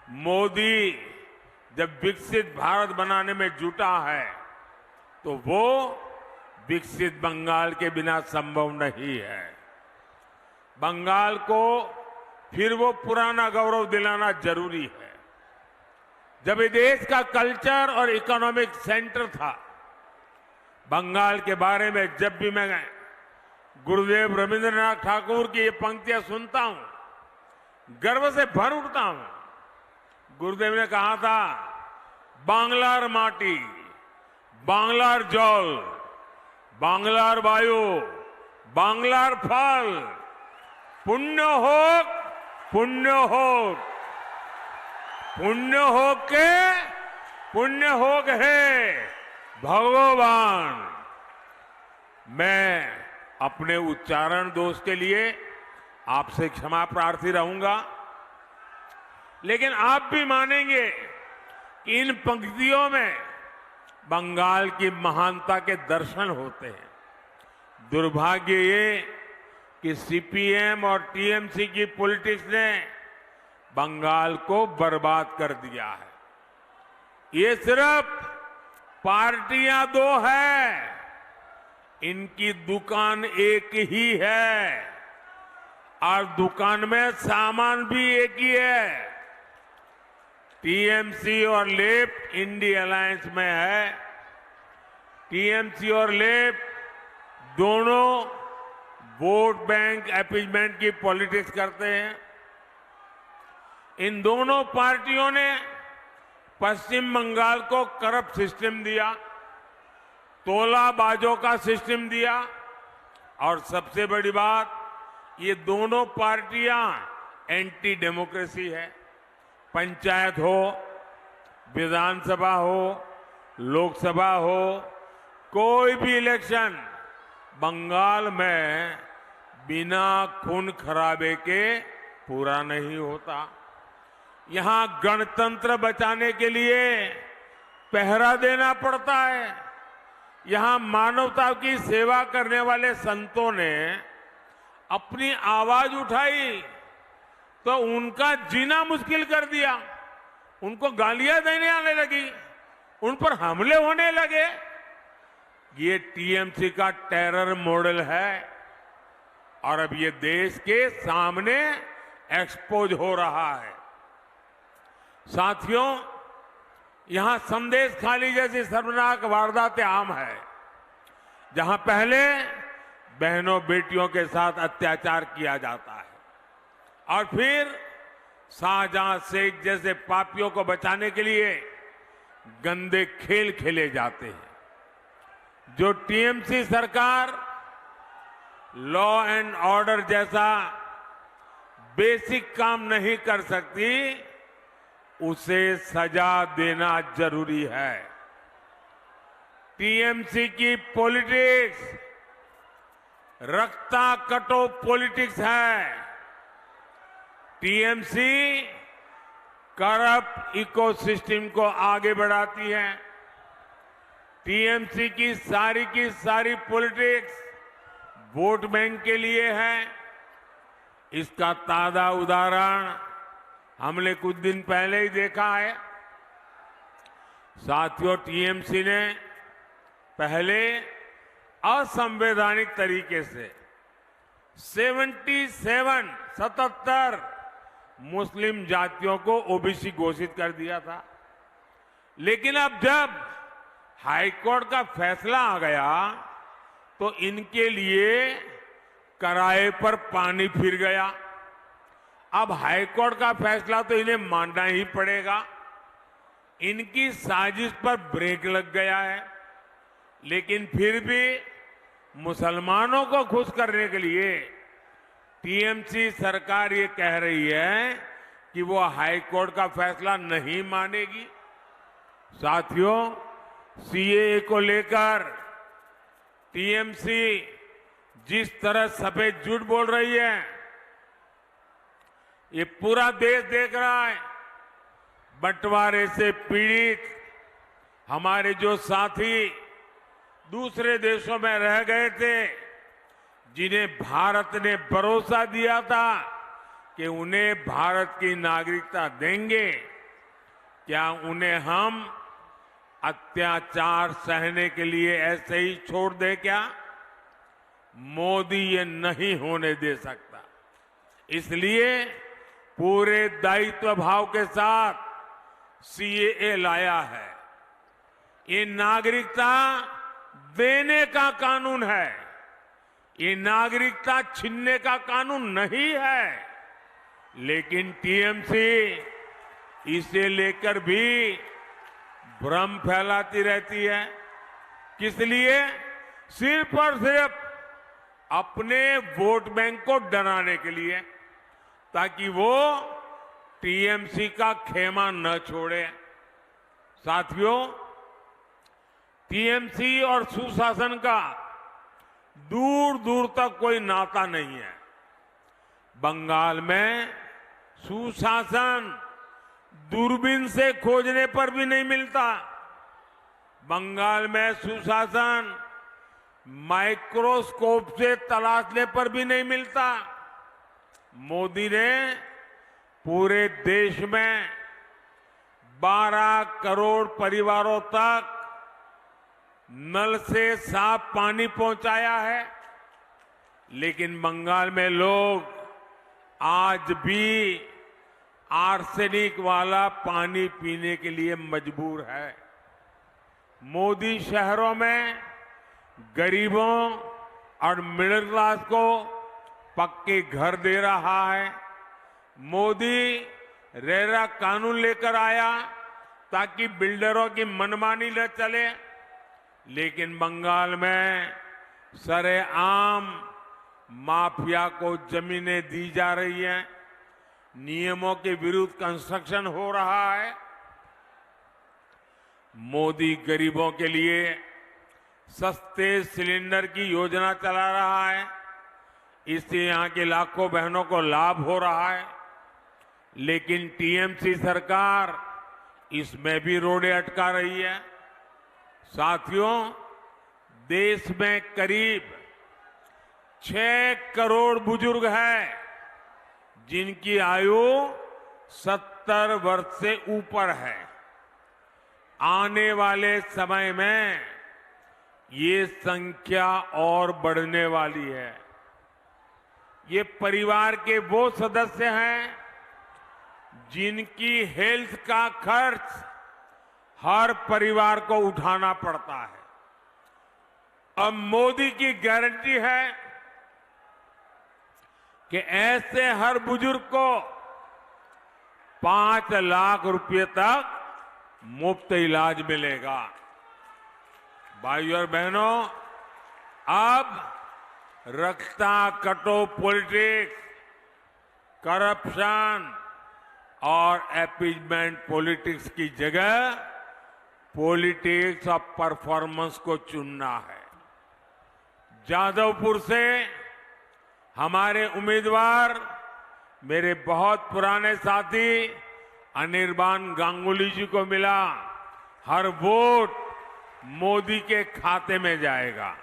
मोदी जब विकसित भारत बनाने में जुटा है तो वो विकसित बंगाल के बिना संभव नहीं है। बंगाल को फिर वो पुराना गौरव दिलाना जरूरी है। जब ये देश का कल्चर और इकोनॉमिक सेंटर था, बंगाल के बारे में जब भी मैं गुरुदेव रविंद्रनाथ ठाकुर की ये पंक्तियां सुनता हूं, गर्व से भर उठता हूं। गुरुदेव ने कहा था, बांग्लार माटी, बांग्लार जल, बांग्लार वायु, बांग्लार फल, पुण्य होक, पुण्य होक, पुण्य होक के पुण्य होक है भगवान। मैं अपने उच्चारण दोष के लिए आपसे क्षमा प्रार्थी रहूंगा, लेकिन आप भी मानेंगे कि इन पंक्तियों में बंगाल की महानता के दर्शन होते हैं। दुर्भाग्य ये कि सीपीएम और टीएमसी की पॉलिटिक्स ने बंगाल को बर्बाद कर दिया है। ये सिर्फ पार्टियां दो है, इनकी दुकान एक ही है और दुकान में सामान भी एक ही है। टीएमसी और लेफ्ट इंडी अलायंस में है। टीएमसी और लेफ्ट दोनों वोट बैंक अपीजमेंट की पॉलिटिक्स करते हैं। इन दोनों पार्टियों ने पश्चिम बंगाल को करप्ट सिस्टम दिया, तोलाबाजों का सिस्टम दिया और सबसे बड़ी बात, ये दोनों पार्टियां एंटी डेमोक्रेसी है। पंचायत हो, विधानसभा हो, लोकसभा हो, कोई भी इलेक्शन बंगाल में बिना खून खराबे के पूरा नहीं होता। यहां गणतंत्र बचाने के लिए पहरा देना पड़ता है। यहां मानवता की सेवा करने वाले संतों ने अपनी आवाज उठाई तो उनका जीना मुश्किल कर दिया। उनको गालियां देने आने लगी, उन पर हमले होने लगे। ये टीएमसी का टेरर मॉडल है और अब ये देश के सामने एक्सपोज हो रहा है। साथियों, यहां संदेश खाली जैसी शर्मनाक वारदातें आम है, जहां पहले बहनों बेटियों के साथ अत्याचार किया जाता है और फिर शाहजहां शेख जैसे पापियों को बचाने के लिए गंदे खेल खेले जाते हैं। जो टीएमसी सरकार लॉ एंड ऑर्डर जैसा बेसिक काम नहीं कर सकती, उसे सजा देना जरूरी है। टीएमसी की पॉलिटिक्स रक्ता कटो पॉलिटिक्स है। टीएमसी करप्ट इकोसिस्टम को आगे बढ़ाती है। टीएमसी की सारी पॉलिटिक्स वोट बैंक के लिए है। इसका ताजा उदाहरण हमने कुछ दिन पहले ही देखा है। साथियों, टीएमसी ने पहले असंवैधानिक तरीके से 77 मुस्लिम जातियों को ओबीसी घोषित कर दिया था, लेकिन अब जब हाईकोर्ट का फैसला आ गया तो इनके लिए कराए पर पानी फिर गया। अब हाईकोर्ट का फैसला तो इन्हें मानना ही पड़ेगा। इनकी साजिश पर ब्रेक लग गया है, लेकिन फिर भी मुसलमानों को खुश करने के लिए टीएमसी सरकार ये कह रही है कि वो हाईकोर्ट का फैसला नहीं मानेगी। साथियों, सीएए को लेकर टीएमसी जिस तरह सफेद झूठ बोल रही है, ये पूरा देश देख रहा है। बंटवारे से पीड़ित हमारे जो साथी दूसरे देशों में रह गए थे, जिन्हें भारत ने भरोसा दिया था कि उन्हें भारत की नागरिकता देंगे, क्या उन्हें हम अत्याचार सहने के लिए ऐसे ही छोड़ दे क्या? मोदी ये नहीं होने दे सकता। इसलिए पूरे दायित्व भाव के साथ सीएए लाया है। ये नागरिकता देने का कानून है, ये नागरिकता छीनने का कानून नहीं है। लेकिन टीएमसी इसे लेकर भी भ्रम फैलाती रहती है। किस लिए? सिर्फ और सिर्फ अपने वोट बैंक को डराने के लिए, ताकि वो टीएमसी का खेमा न छोड़े। साथियों, टीएमसी और सुशासन का दूर दूर तक कोई नाता नहीं है। बंगाल में सुशासन दूरबीन से खोजने पर भी नहीं मिलता। बंगाल में सुशासन माइक्रोस्कोप से तलाशने पर भी नहीं मिलता। मोदी ने पूरे देश में 12 करोड़ परिवारों तक नल से साफ पानी पहुंचाया है। लेकिन बंगाल में लोग आज भी आर्सेनिक वाला पानी पीने के लिए मजबूर है। मोदी शहरों में गरीबों और मिडिल क्लास को पक्के घर दे रहा है। मोदी रेरा कानून लेकर आया ताकि बिल्डरों की मनमानी न चले। लेकिन बंगाल में सरेआम माफिया को जमीनें दी जा रही हैं, नियमों के विरुद्ध कंस्ट्रक्शन हो रहा है। मोदी गरीबों के लिए सस्ते सिलेंडर की योजना चला रहा है। इससे यहां के लाखों बहनों को लाभ हो रहा है। लेकिन टीएमसी सरकार इसमें भी रोड़े अटका रही है। साथियों, देश में करीब 6 करोड़ बुजुर्ग हैं जिनकी आयु 70 वर्ष से ऊपर है। आने वाले समय में ये संख्या और बढ़ने वाली है। ये परिवार के वो सदस्य हैं जिनकी हेल्थ का खर्च हर परिवार को उठाना पड़ता है। अब मोदी की गारंटी है कि ऐसे हर बुजुर्ग को 5 लाख रुपए तक मुफ्त इलाज मिलेगा। भाइयों और बहनों, अब रक्षा कटो पॉलिटिक्स, करप्शन और अपीजमेंट पॉलिटिक्स की जगह पॉलिटिक्स ऑफ परफॉर्मेंस को चुनना है। जादवपुर से हमारे उम्मीदवार मेरे बहुत पुराने साथी अनिर्बान गांगुली जी को मिला। हर वोट मोदी के खाते में जाएगा।